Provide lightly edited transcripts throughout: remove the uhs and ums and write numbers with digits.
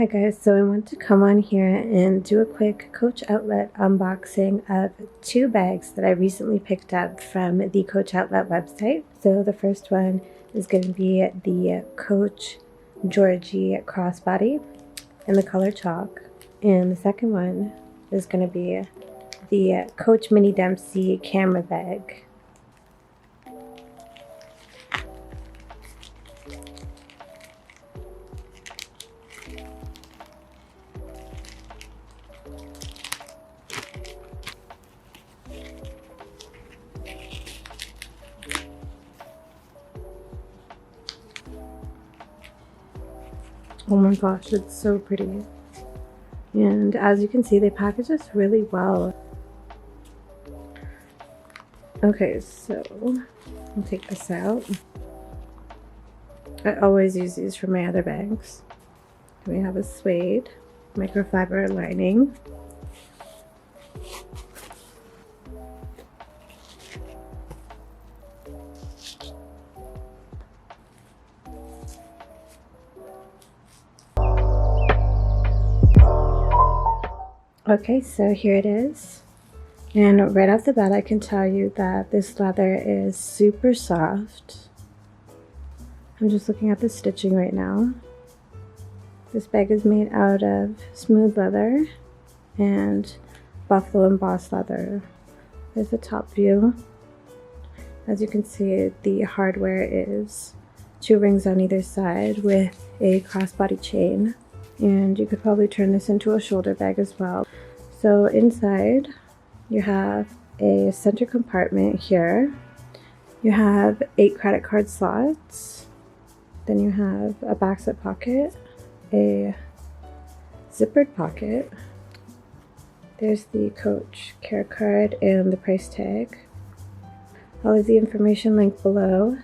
Hi guys, so I want to come on here and do a quick Coach Outlet unboxing of two bags that I recently picked up from the Coach Outlet website. So the first one is going to be the Coach Georgie crossbody in the color chalk, and the second one is going to be the Coach Mini Dempsey camera bag. Oh my gosh, it's so pretty. And as you can see, they package this really well. Okay, so I'll take this out. I always use these for my other bags. We have a suede microfiber lining. Okay, so here it is. And right off the bat, I can tell you that this leather is super soft. I'm just looking at the stitching right now. This bag is made out of smooth leather and buffalo-embossed leather. There's the top view. As you can see, the hardware is 2 rings on either side with a crossbody chain. And you could probably turn this into a shoulder bag as well. So inside, you have a center compartment here. You have 8 credit card slots. Then you have a backslip pocket, a zippered pocket. There's the Coach care card and the price tag. I'll leave the information linked below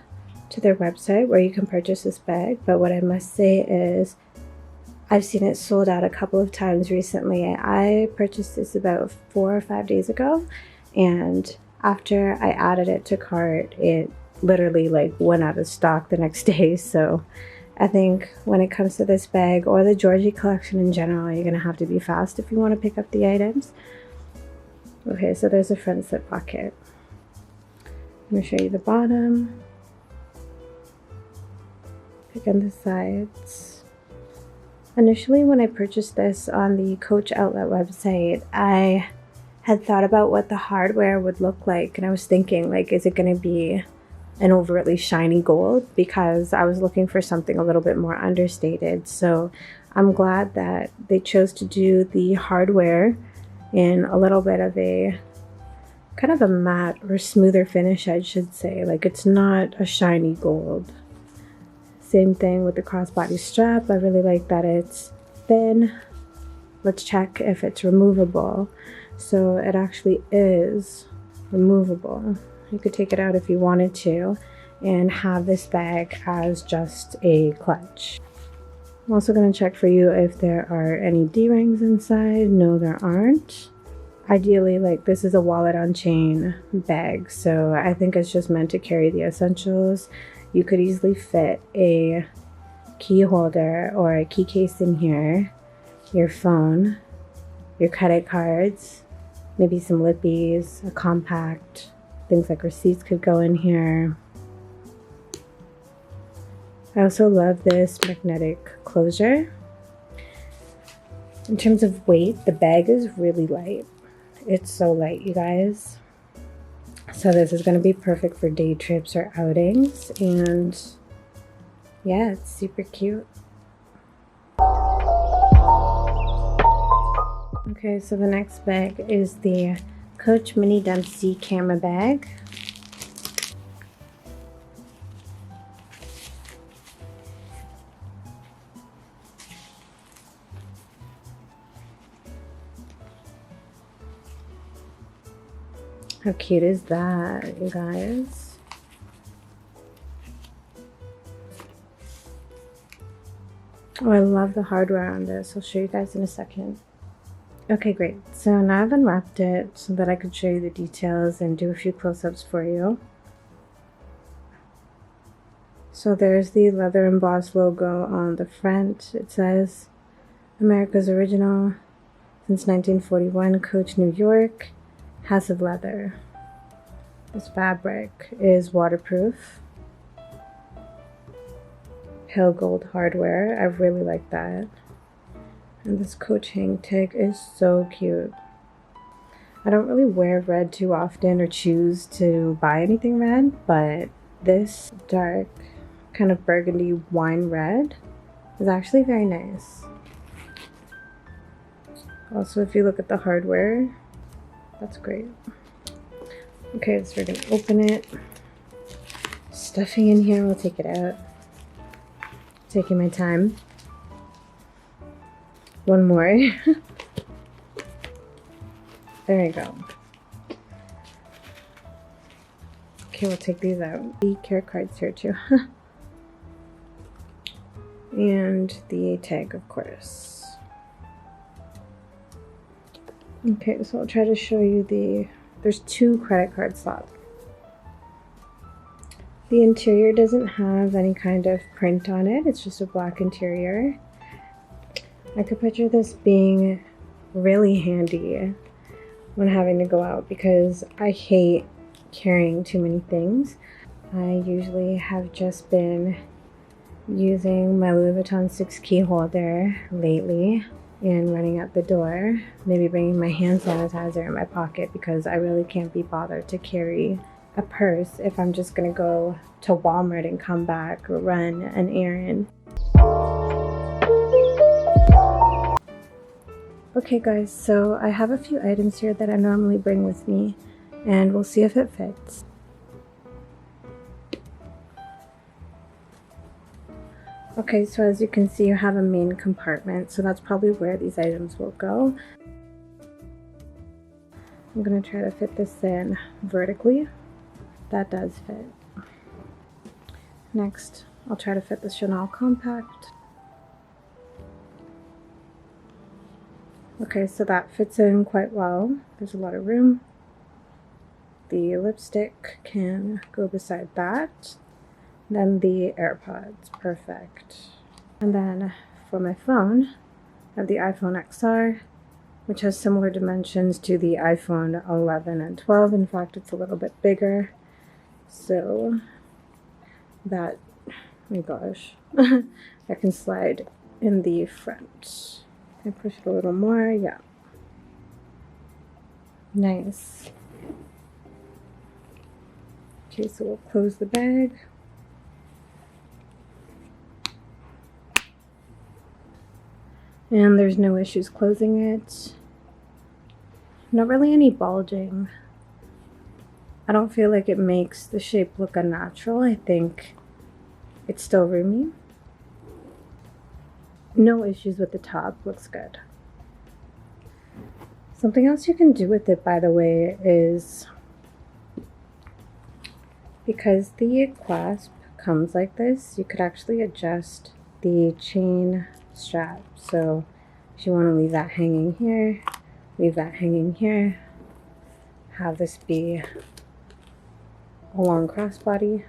to their website where you can purchase this bag. But what I must say is I've seen it sold out a couple of times recently. I purchased this about 4 or 5 days ago, and after I added it to cart, it literally went out of stock the next day. So I think when it comes to this bag or the Georgie collection in general, you're gonna have to be fast if you want to pick up the items. Okay, so there's a front slip pocket. I'm gonna show you the bottom. Again, the sides. Initially, when I purchased this on the Coach Outlet website, I had thought about what the hardware would look like, and I was thinking, is it going to be an overtly shiny gold? Because I was looking for something a little bit more understated. So I'm glad that they chose to do the hardware in a little bit of a kind of a matte or smoother finish, I should say. It's not a shiny gold. Same thing with the crossbody strap. I really like that it's thin. Let's check if it's removable. So it actually is removable. You could take it out if you wanted to and have this bag as just a clutch. I'm also going to check for you if there are any D-rings inside. No, there aren't. Ideally, this is a wallet on chain bag, so I think it's just meant to carry the essentials. You could easily fit a key holder or a key case in here, your phone, your credit cards, maybe some lippies, a compact, things like receipts could go in here. I also love this magnetic closure. In terms of weight, the bag is really light. It's so light, you guys. So this is going to be perfect for day trips or outings, and yeah, it's super cute. Okay, so the next bag is the Coach Mini Dempsey camera bag. How cute is that, you guys? Oh, I love the hardware on this. I'll show you guys in a second. Okay, great. So now I've unwrapped it so that I could show you the details and do a few close-ups for you. So there's the leather embossed logo on the front. It says America's original since 1941, Coach, New York, House of Leather. This fabric is waterproof. Pale gold hardware. I really like that. And this Coach hang tag is so cute. I don't really wear red too often or choose to buy anything red, but this dark kind of burgundy wine red is actually very nice. Also, if you look at the hardware, that's great. Okay, so we're gonna open it. Stuffing in here, we'll take it out. Taking my time. One more. There you go. Okay, we'll take these out. The care cards here too. And the tag, of course. Okay, so I'll try to show you there's 2 credit card slots. The interior doesn't have any kind of print on it. It's just a black interior. I could picture this being really handy when having to go out because I hate carrying too many things. I usually have just been using my Louis Vuitton 6 key holder lately and running out the door, maybe bringing my hand sanitizer in my pocket because I really can't be bothered to carry a purse if I'm just gonna go to Walmart and come back or run an errand. Okay guys, so I have a few items here that I normally bring with me and we'll see if it fits. Okay, so as you can see, you have a main compartment, so that's probably where these items will go. I'm gonna try to fit this in vertically. That does fit. Next, I'll try to fit the Chanel compact. Okay, so that fits in quite well. There's a lot of room. The lipstick can go beside that. Then the AirPods, perfect. And then for my phone, I have the iPhone XR, which has similar dimensions to the iPhone 11 and 12. In fact, it's a little bit bigger. So that, oh my gosh, I can slide in the front. Can I push it a little more? Yeah. Nice. Okay, so we'll close the bag. And there's no issues closing it. Not really any bulging. I don't feel like it makes the shape look unnatural. I think it's still roomy. No issues with the top, looks good. Something else you can do with it, by the way, is because the clasp comes like this, you could actually adjust the chain strap. So if you want to leave that hanging here, leave that hanging here, have this be a long crossbody,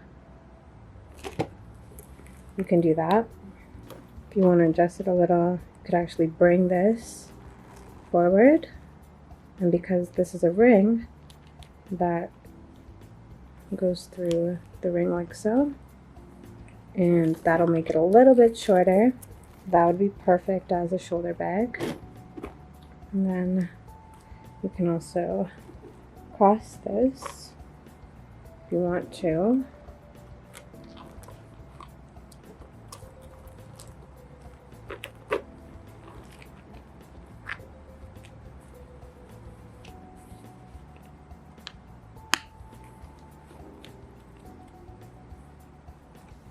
you can do that. If you want to adjust it a little, you could actually bring this forward, and because this is a ring, that goes through the ring like so, and that'll make it a little bit shorter. That would be perfect as a shoulder bag. And then you can also cross this if you want to.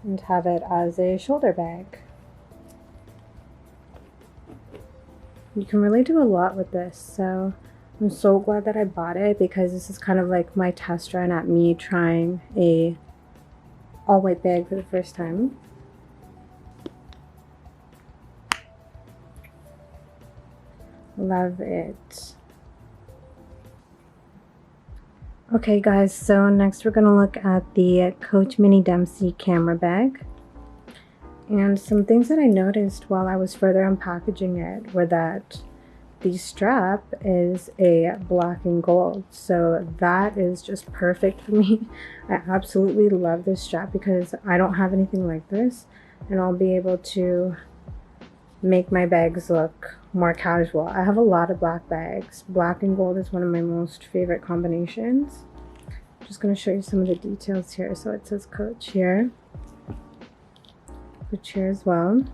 And have it as a shoulder bag. You can really do a lot with this, so I'm so glad that I bought it because this is kind of like my test run at me trying a all-white bag for the first time. Love it. Okay guys, so next we're going to look at the Coach Mini Dempsey camera bag. And some things that I noticed while I was further unpackaging it were that the strap is a black and gold, so that is just perfect for me. I absolutely love this strap because I don't have anything like this, and I'll be able to make my bags look more casual. I have a lot of black bags. Black and gold is one of my most favorite combinations. I'm just going to show you some of the details here. So it says Coach here, Coach here as well.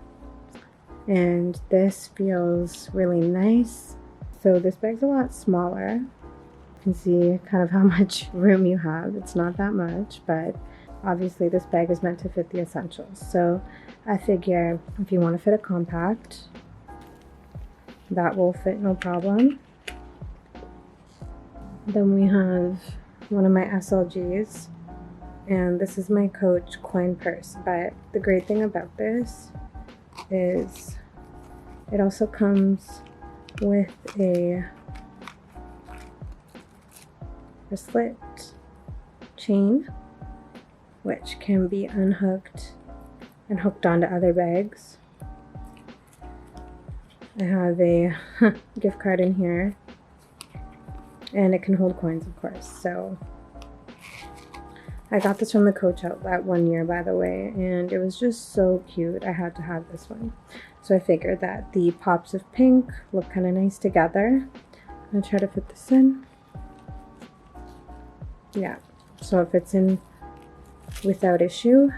And this feels really nice. So this bag's a lot smaller. You can see kind of how much room you have. It's not that much, but obviously this bag is meant to fit the essentials. So I figure if you want to fit a compact, that will fit no problem. Then we have one of my SLGs, and this is my Coach coin purse. But the great thing about this is it also comes with a bracelet chain, which can be unhooked and hooked onto other bags. I have a gift card in here, and it can hold coins, of course. So I got this from the Coach outlet one year, by the way, and it was just so cute. I had to have this one. So I figured that the pops of pink look kind of nice together. I'm gonna try to fit this in. Yeah, so it fits in without issue.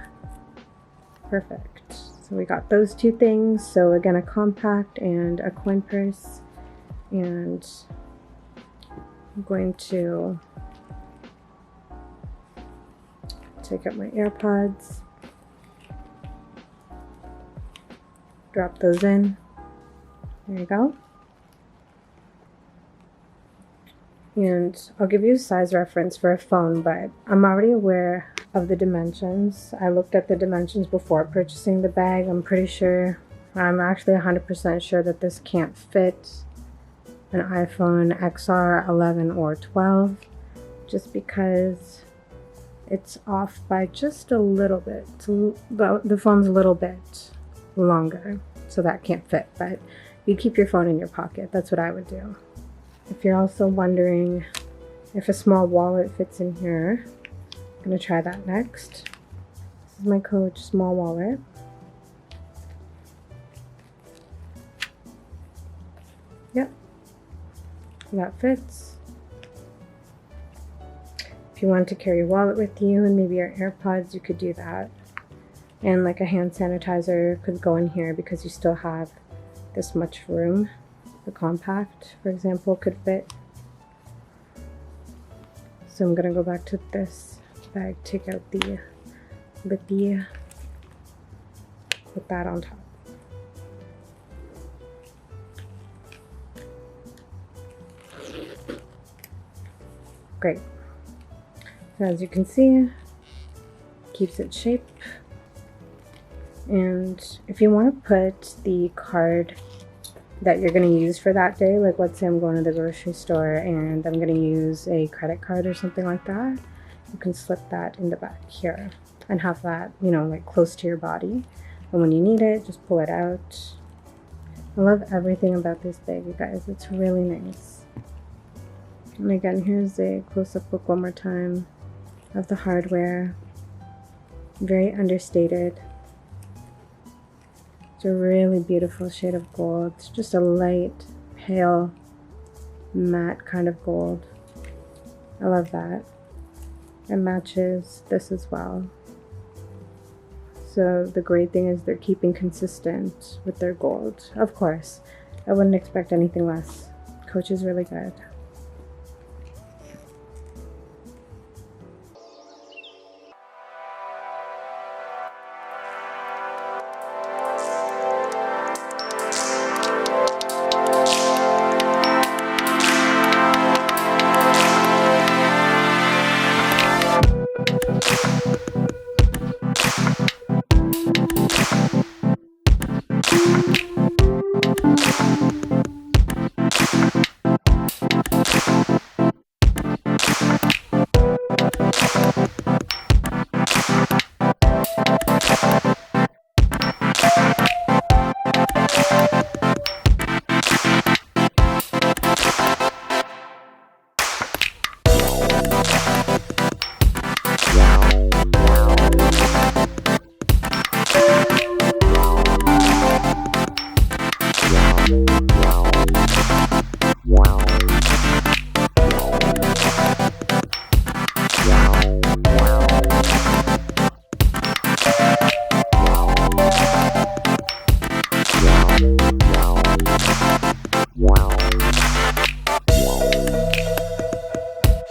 Perfect. So we got those two things. So again, a compact and a coin purse. And I'm going to take out my AirPods, drop those in. There you go. And I'll give you a size reference for a phone, but I'm already aware of the dimensions. I looked at the dimensions before purchasing the bag. I'm pretty sure, I'm actually 100% sure that this can't fit an iPhone XR 11 or 12, just because it's off by just a little bit. The phone's a little bit longer, so that can't fit, but you keep your phone in your pocket. That's what I would do. If you're also wondering if a small wallet fits in here, I'm gonna try that next. This is my Coach small wallet. Yep, that fits. If you wanted to carry your wallet with you and maybe your AirPods, you could do that. And like a hand sanitizer could go in here because you still have this much room. The compact, for example, could fit. So I'm gonna go back to this bag, take out the lippy, put that on top. Great. So as you can see, keeps its shape. And if you want to put the card that you're going to use for that day, like let's say I'm going to the grocery store and I'm going to use a credit card or something like that, you can slip that in the back here and have that, you know, like close to your body. And when you need it, just pull it out. I love everything about this bag, you guys. It's really nice. And again, here's a close-up look one more time of the hardware. Very understated. It's a really beautiful shade of gold. It's just a light, pale, matte kind of gold. I love that. It matches this as well. So the great thing is they're keeping consistent with their gold. Of course, I wouldn't expect anything less. Coach is really good. Wow.